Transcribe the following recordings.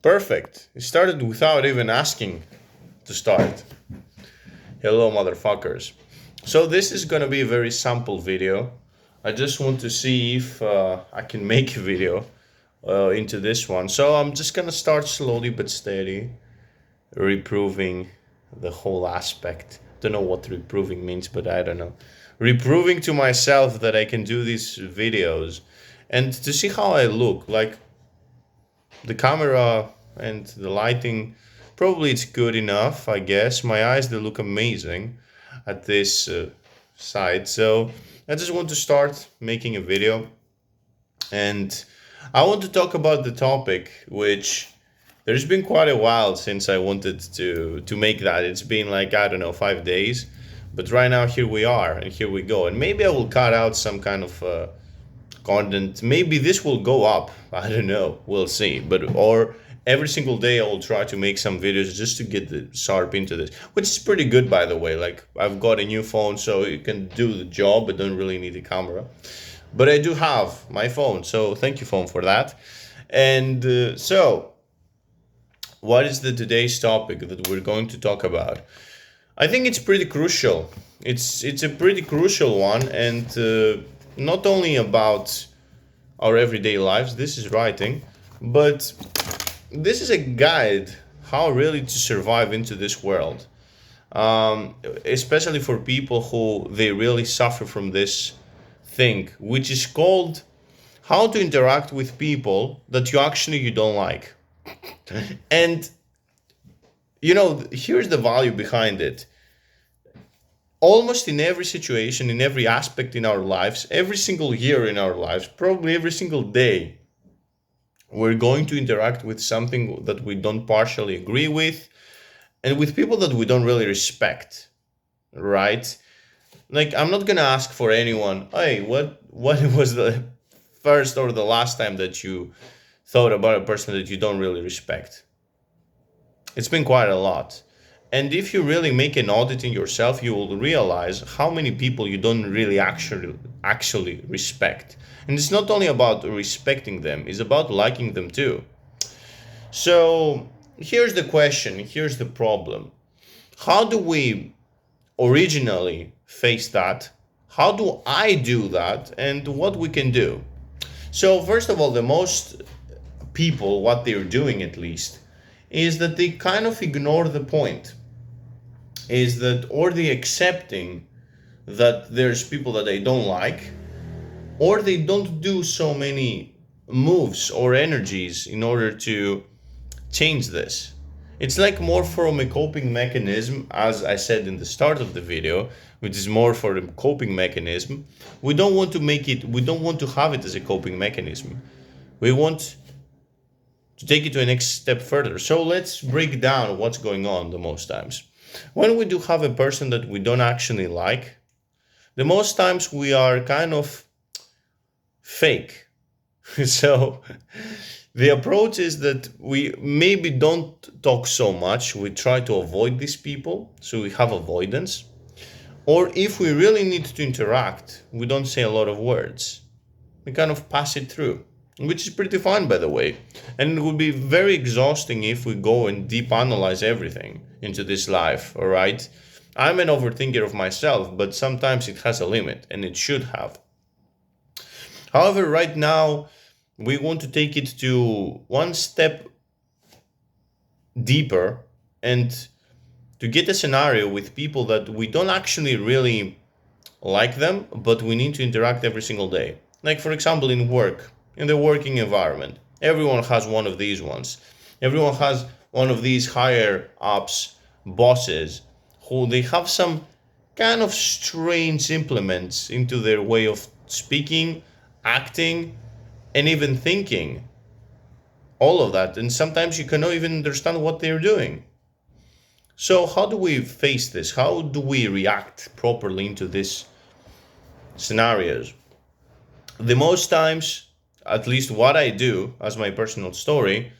Perfect. It started without even asking to start. Hello, motherfuckers. So, this is gonna be a very sample video. I just want to see if I can make a video into this one. So, I'm just gonna start slowly but steady, reproving the whole aspect. Don't know what reproving means, but I don't know. Reproving to myself that I can do these videos and to see how I look. Like, the camera and the lighting, probably it's good enough, I guess. My eyes, they look amazing at this side. So I just want to start making a video, and I want to talk about the topic, which there's been quite a while since I wanted to make that. It's been like, I don't know, 5 days. But right now, here we are, and here we go. And maybe I will cut out some kind of content. Maybe this will go up. I don't know. We'll see. But or every single day I will try to make some videos just to get the sharp into this, which is pretty good, by the way. Like, I've got a new phone, so it can do the job. I don't really need a camera, but I do have my phone. So thank you, phone, for that. And so, what is the today's topic that we're going to talk about? I think it's pretty crucial. It's a pretty crucial one, and not only about our everyday lives. This is writing, but this is a guide how really to survive into this world. Especially for people who they really suffer from this thing, which is called how to interact with people that you don't like. And here's the value behind it. Almost in every situation, in every aspect in our lives, every single year in our lives, probably every single day, we're going to interact with something that we don't partially agree with, and with people that we don't really respect, right? Like, I'm not gonna ask for anyone, hey, what was the first or the last time that you thought about a person that you don't really respect? It's been quite a lot. And if you really make an audit in yourself, you will realize how many people you don't really actually respect. And it's not only about respecting them, it's about liking them too. So here's the question, here's the problem. How do we originally face that? How do I do that? And what we can do? So first of all, the most people, what they're doing at least, is that they kind of ignore the point. Is that, or they accepting that there's people that they don't like, or they don't do so many moves or energies in order to change this. It's like more from a coping mechanism, as I said in the start of the video, which is more for a coping mechanism. We don't want to have it as a coping mechanism. We want to take it to a next step further. So let's break down what's going on the most times. When we do have a person that we don't actually like, the most times we are kind of fake. So the approach is that we maybe don't talk so much. We try to avoid these people, so we have avoidance. Or if we really need to interact, we don't say a lot of words. We kind of pass it through, which is pretty fine, by the way. And it would be very exhausting if we go and deep analyze everything into this life, all right? I'm an overthinker of myself, but sometimes it has a limit, and it should have. However, right now, we want to take it to one step deeper and to get a scenario with people that we don't actually really like them, but we need to interact every single day. Like, for example, in work, in the working environment, everyone has one of these ones. Everyone has one of these higher ups, bosses, who they have some kind of strange implements into their way of speaking, acting, and even thinking. All of that. And sometimes you cannot even understand what they're doing. So, how do we face this? How do we react properly into these scenarios? The most times, at least what I do as my personal story,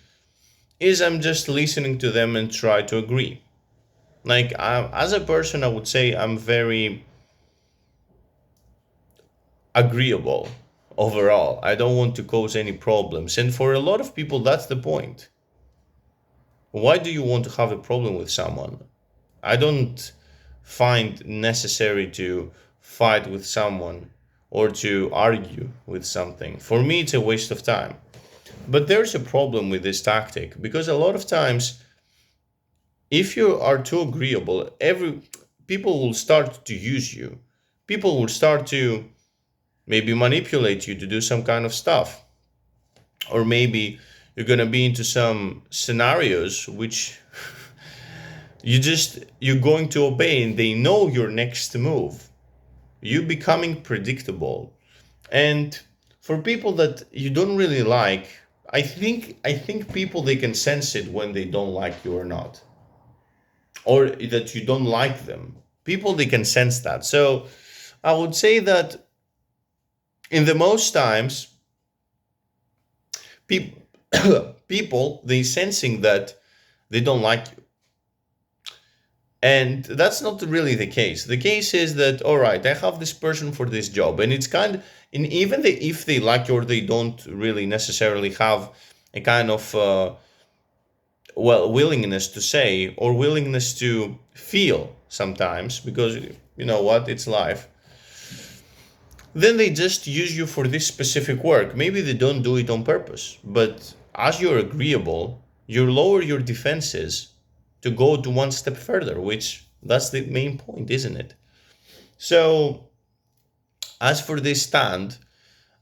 is I'm just listening to them and try to agree. Like, as a person, I would say I'm very agreeable overall. I don't want to cause any problems. And for a lot of people, that's the point. why do you want to have a problem with someone? I don't find necessary to fight with someone or to argue with something. For me, it's a waste of time. But there's a problem with this tactic because a lot of times, if you are too agreeable, every people will start to use you. People will start to maybe manipulate you to do some kind of stuff, or maybe you're going to be into some scenarios which you're going to obey, and they know your next move. You becoming predictable. And for people that you don't really like, I think people, they can sense it when they don't like you or not, or that you don't like them. People, they can sense that. So I would say that in the most times, people people, they sensing that they don't like you. And that's not really the case. The case is that, all right, I have this person for this job, and it's kind of, and even if they like you or they don't really necessarily have a kind of willingness to say or willingness to feel sometimes, because you know what, it's life. Then they just use you for this specific work. Maybe they don't do it on purpose, but as you're agreeable, you lower your defenses to go to one step further, which that's the main point, isn't it? So, as for this stand,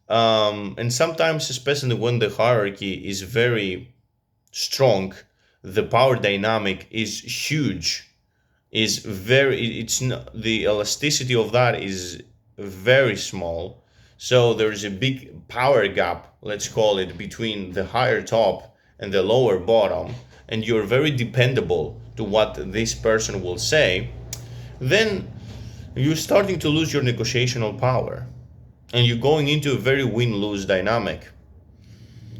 and sometimes, especially when the hierarchy is very strong, the power dynamic is huge, is very, it's not, the elasticity of that is very small. So there's a big power gap, let's call it, between the higher top and the lower bottom, and you're very dependable to what this person will say. Then you're starting to lose your negotiational power, and you're going into a very win-lose dynamic.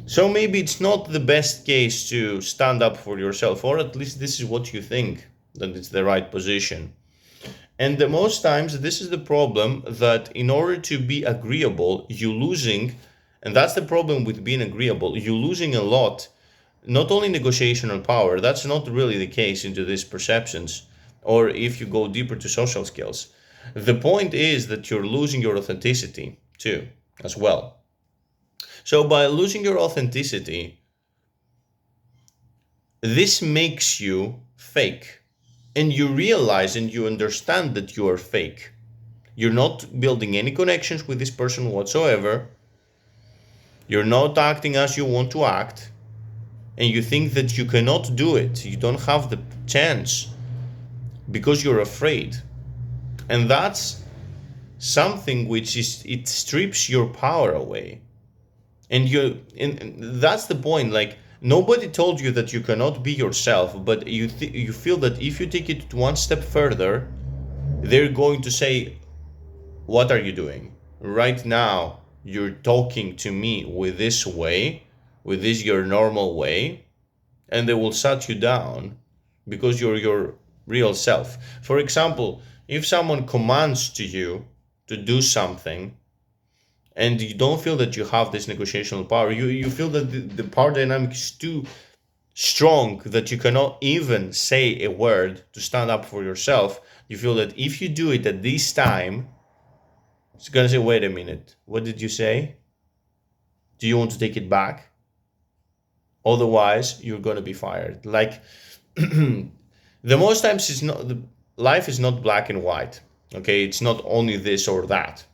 So maybe it's not the best case to stand up for yourself, or at least this is what you think that it's the right position. And the most times, this is the problem, that in order to be agreeable, you losing, and that's the problem with being agreeable, you losing a lot, not only negotiational power, that's not really the case into these perceptions, or if you go deeper to social skills. The point is that you're losing your authenticity too, as well. So by losing your authenticity, this makes you fake. And you realize and you understand that you are fake. You're not building any connections with this person whatsoever. You're not acting as you want to act. And you think that you cannot do it. You don't have the chance because you're afraid. And that's something which is, it strips your power away. And that's the point. Like, nobody told you that you cannot be yourself, but you feel that if you take it one step further, they're going to say, "What are you doing right now? You're talking to me with this way, with this your normal way," and they will shut you down because you're your real self. For example, if someone commands to you to do something, and you don't feel that you have this negotiational power, you feel that the power dynamic is too strong that you cannot even say a word to stand up for yourself. You feel that if you do it at this time, it's gonna say, "Wait a minute, what did you say? Do you want to take it back? Otherwise you're gonna be fired." Like, the most times, it's not, the life is not black and white. Okay, it's not only this or that.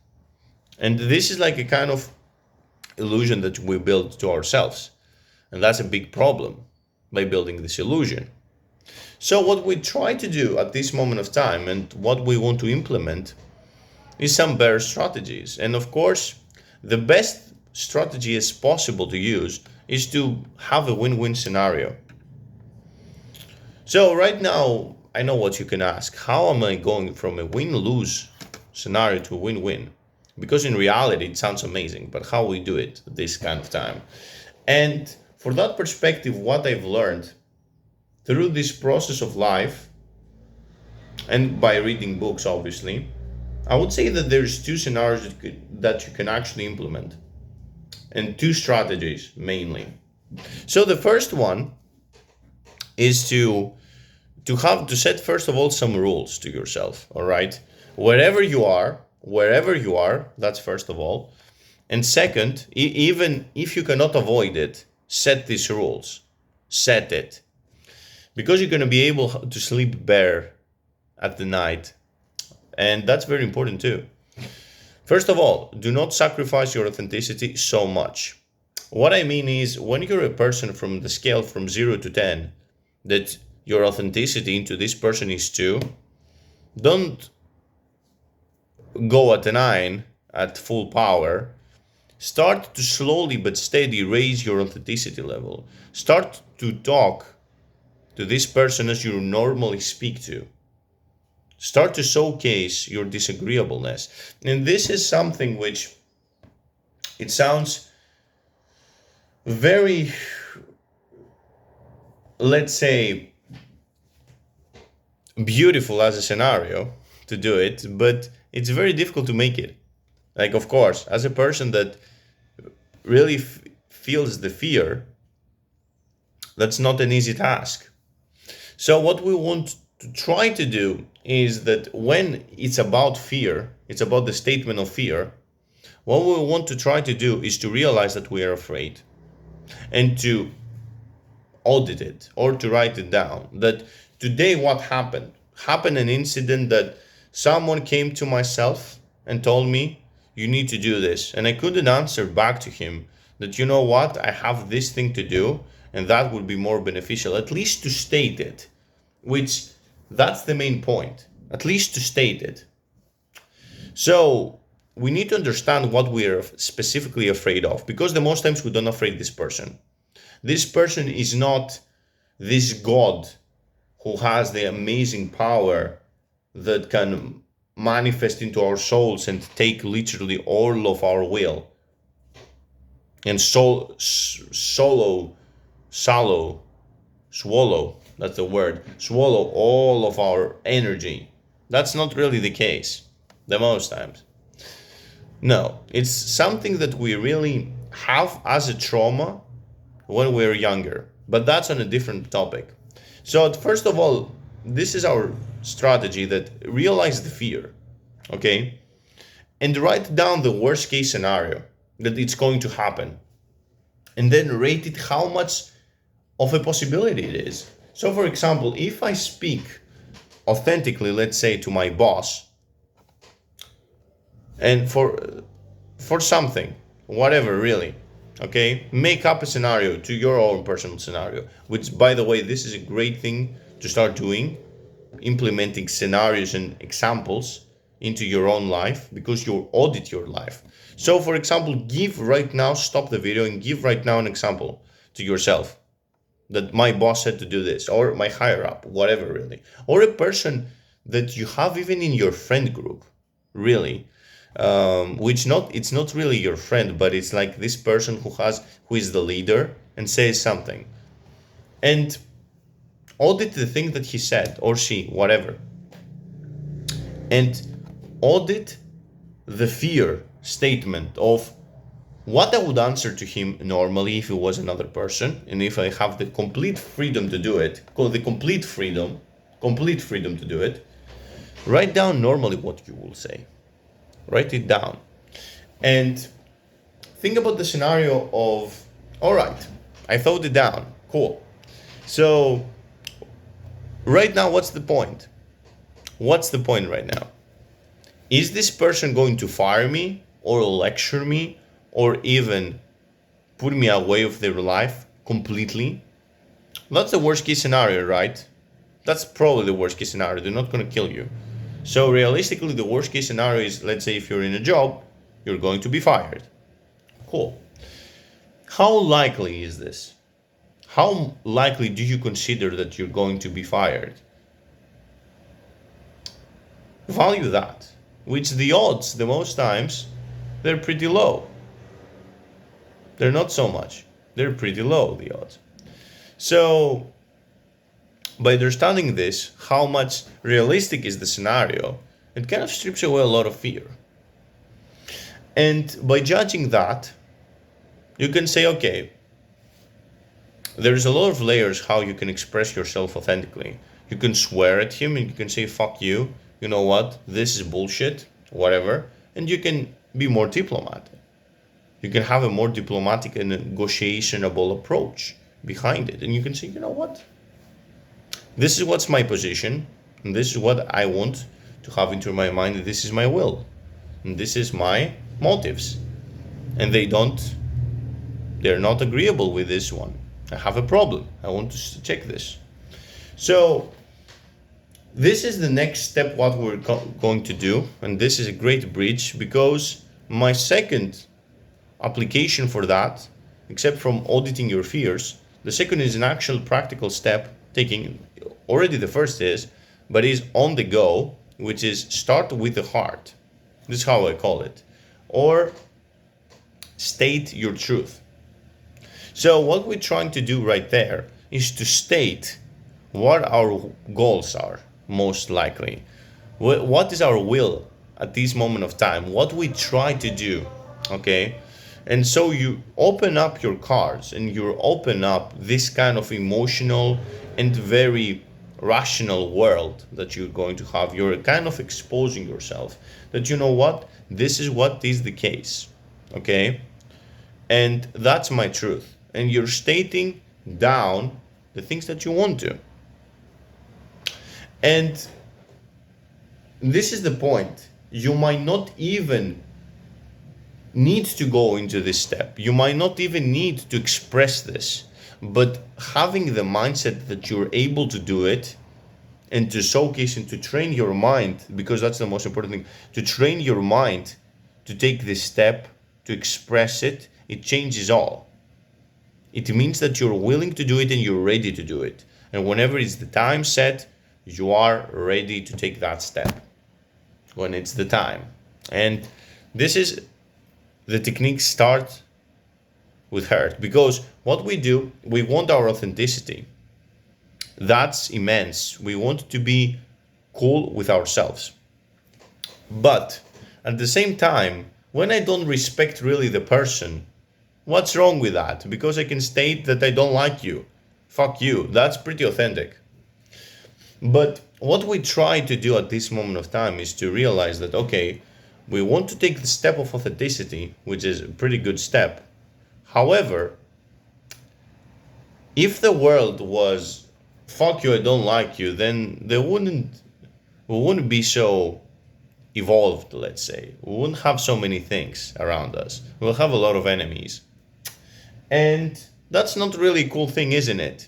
And this is like a kind of illusion that we build to ourselves. And that's a big problem by building this illusion. So, what we try to do at this moment of time and what we want to implement is some better strategies. And of course, the best strategy as possible to use is to have a win win scenario. So, right now, I know what you can ask: how am I going from a win lose scenario to a win win? Because in reality, it sounds amazing, but how we do it this kind of time? And for that perspective, what I've learned through this process of life and by reading books, obviously, I would say that there's two scenarios that you can actually implement, and two strategies mainly. So the first one is to set first of all some rules to yourself. All right, wherever you are, that's first of all. And second, even if you cannot avoid it, set these rules. Set it, because you're going to be able to sleep better at the night, and that's very important too. First of all, do not sacrifice your authenticity so much. What I mean is, when you're a person from the scale from 0 to 10, that your authenticity into this person is 2, don't go at a 9 at full power. Start to slowly but steady raise your authenticity level. Start to talk to this person as you normally speak to. Start to showcase your disagreeableness. And this is something which, it sounds very, let's say, beautiful as a scenario to do it, but it's very difficult to make it. Like, of course, as a person that really feels the fear, that's not an easy task. So what we want to try to do is that when it's about fear, it's about the statement of fear, what we want to try to do is to realize that we are afraid, and to audit it or to write it down. That today what happened an incident that someone came to myself and told me, you need to do this, and I couldn't answer back to him that, you know what, I have this thing to do, and that would be more beneficial, at least to state it, which that's the main point, at least to state it. So we need to understand what we are specifically afraid of, because the most times we don't afraid this person. This person is not this God who has the amazing power that can manifest into our souls and take literally all of our will and swallow, that's the word, swallow all of our energy. That's not really the case the most times. No, it's something that we really have as a trauma when we're younger, but that's on a different topic. So first of all, this is our strategy, that realize the fear, okay, and write down the worst case scenario that it's going to happen, and then rate it how much of a possibility it is. So for example, if I speak authentically, let's say to my boss, and for something, whatever really, okay, make up a scenario to your own personal scenario, which, by the way, this is a great thing to start doing, implementing scenarios and examples into your own life, because you audit your life. So for example, give right now, stop the video and give right now an example to yourself, that my boss said to do this, or my higher up, whatever really, or a person that you have even in your friend group, really, which not it's not really your friend, but it's like this person who is the leader and says something, and audit the thing that he said or she, whatever, and audit the fear statement of what I would answer to him normally if it was another person, and if I have the complete freedom to do it, called the complete freedom to do it. Write down normally what you will say. Write it down. And think about the scenario of, all right, I thought it down. Cool. So right now, what's the point? What's the point right now? Is this person going to fire me or lecture me or even put me away of their life completely? That's the worst case scenario, right? That's probably the worst case scenario. They're not going to kill you. So realistically, the worst case scenario is, let's say if you're in a job, you're going to be fired. Cool. How likely is this? How likely do you consider that you're going to be fired? Value that, which the odds, the most times, they're pretty low. They're not so much. They're pretty low, the odds. So by understanding this, how much realistic is the scenario, it kind of strips away a lot of fear. And by judging that, you can say, okay, There's a lot of layers how you can express yourself authentically. You can swear at him and you can say, fuck you, you know what, this is bullshit, whatever. And you can be more diplomatic. You can have a more diplomatic and negotiationable approach behind it. And you can say, you know what, this is what's my position, and this is what I want to have into my mind, and this is my will, and this is my motives. And they're not agreeable with this one. I have a problem. I want to check this. So this is the next step what we're going to do, and this is a great bridge, because my second application for that, except from auditing your fears, the second is an actual practical step, taking already the first is, but is on the go, which is start with the heart. This is how I call it. Or state your truth. So what we're trying to do right there is to state what our goals are, most likely. What is our will at this moment of time? What we try to do, okay? And so you open up your cards and you open up this kind of emotional and very rational world that you're going to have. You're kind of exposing yourself that, you know what, this is what is the case, okay? And that's my truth. And you're stating down the things that you want to. And this is the point. You might not even need to go into this step. You might not even need to express this. But having the mindset that you're able to do it, and to showcase and to train your mind, because that's the most important thing, to train your mind to take this step, to express it, it changes all. It means that you're willing to do it and you're ready to do it. And whenever it's the time set, you are ready to take that step when it's the time. And this is the technique start with heart, because what we do, we want our authenticity. That's immense. We want to be cool with ourselves. But at the same time, when I don't respect really the person, what's wrong with that? Because I can state that I don't like you. Fuck you. That's pretty authentic. But what we try to do at this moment of time is to realize that, okay, we want to take the step of authenticity, which is a pretty good step. However, if the world was fuck you, I don't like you, then we wouldn't be so evolved, let's say. We wouldn't have so many things around us. We'll have a lot of enemies. And that's not really a cool thing, isn't it?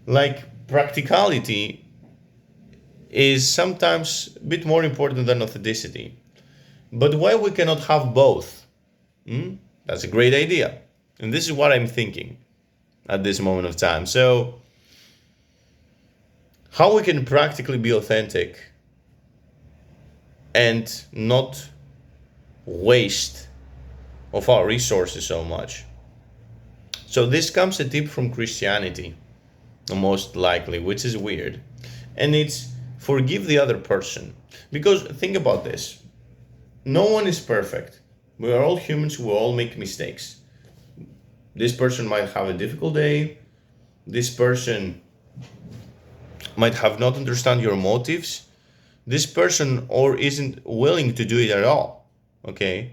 Like, practicality is sometimes a bit more important than authenticity. But why we cannot have both? That's a great idea. And this is what I'm thinking at this moment of time. So, how we can practically be authentic and not waste of our resources so much. So this comes a tip from Christianity, most likely, which is weird. And it's forgive the other person. Because think about this. No one is perfect. We are all humans, we all make mistakes. This person might have a difficult day. This person might have not understand your motives. This person or isn't willing to do it at all. Okay?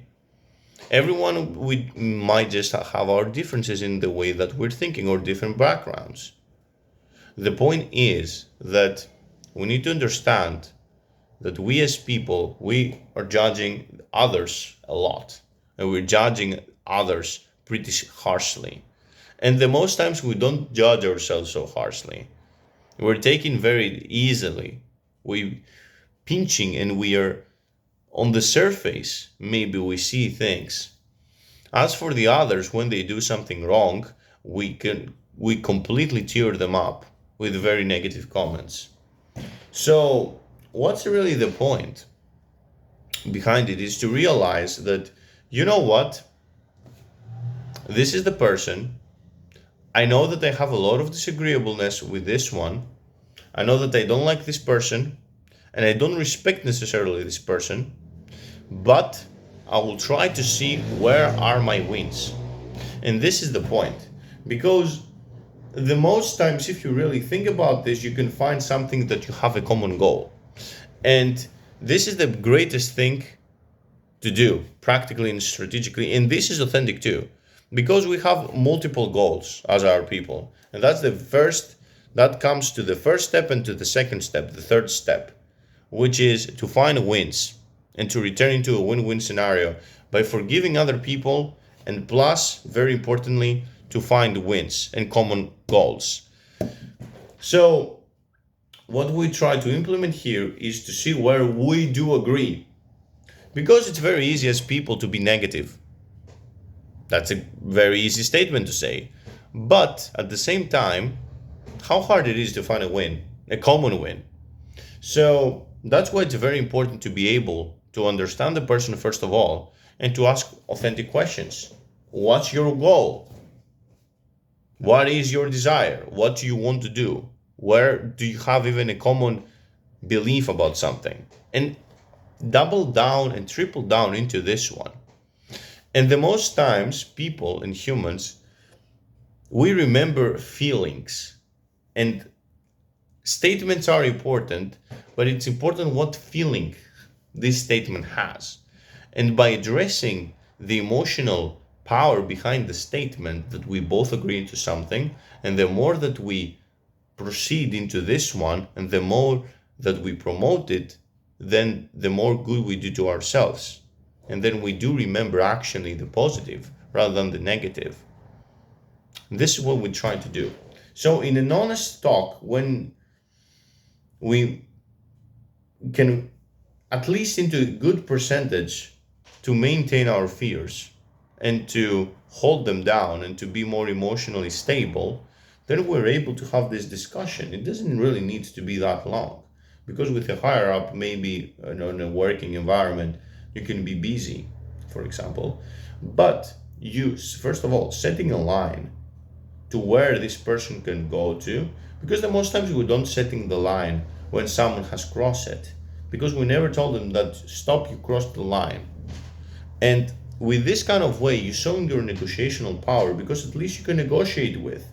Everyone, we might just have our differences in the way that we're thinking or different backgrounds. The point is that we need to understand that we as people, we are judging others a lot. And we're judging others pretty harshly. And the most times we don't judge ourselves so harshly. We're taking very easily. We pinching and we are on the surface. Maybe we see things. As for the others, when they do something wrong, we completely tear them up with very negative comments. So what's really the point behind it is to realize that, you know what? This is the person. I know that I have a lot of disagreeableness with this one. I know that I don't like this person and I don't respect necessarily this person, but I will try to see where are my wins. And this is the point, because the most times, if you really think about this, you can find something that you have a common goal. And this is the greatest thing to do, practically and strategically. And this is authentic too, because we have multiple goals as our people. And that comes to the first step and to the second step, the third step, which is to find wins and to return into a win-win scenario by forgiving other people, and plus, very importantly, to find wins and common goals. So what we try to implement here is to see where we do agree, because it's very easy as people to be negative. That's a very easy statement to say. But at the same time, how hard it is to find a win, a common win. So that's why it's very important to be able to understand the person first of all and to ask authentic questions. What's your goal? What is your desire? What do you want to do? Where do you have even a common belief about something? And double down and triple down into this one. And the most times, people and humans, we remember feelings. And statements are important, but it's important what feeling this statement has. And by addressing the emotional power behind the statement, that we both agree into something, and the more that we proceed into this one, and the more that we promote it, then the more good we do to ourselves. And then we do remember actually the positive rather than the negative. And this is what we try to do. So in an honest talk, when we can, at least into a good percentage, to maintain our fears and to hold them down and to be more emotionally stable, then we're able to have this discussion. It doesn't really need to be that long, because with a higher up, maybe in a working environment, you can be busy, for example. But you, first of all, setting a line to where this person can go to, because the most times we don't setting the line when someone has crossed it, because we never told them that stop, you crossed the line. And with this kind of way, you're showing your negotiational power, because at least you can negotiate with.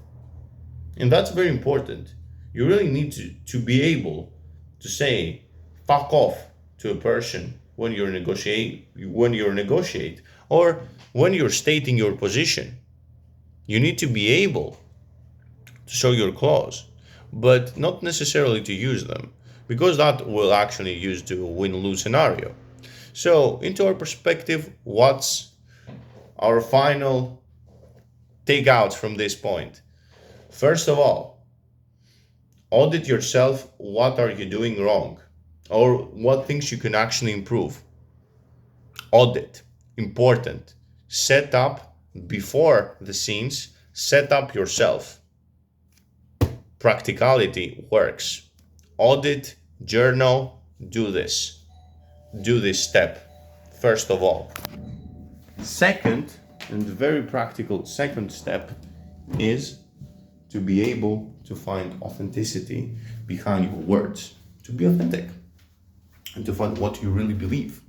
And that's very important. You really need to be able to say fuck off to a person when you negotiate, or when you're stating your position. You need to be able to show your clause, but not necessarily to use them, because that will actually use to a win-lose scenario. So into our perspective, what's our final takeouts from this point? First of all, audit yourself. What are you doing wrong? Or what things you can actually improve? Audit, important. Set up before the scenes, set up yourself. Practicality works. Audit, journal, do this step, first of all. Second, and very practical second step, is to be able to find authenticity behind your words, to be authentic, and to find what you really believe.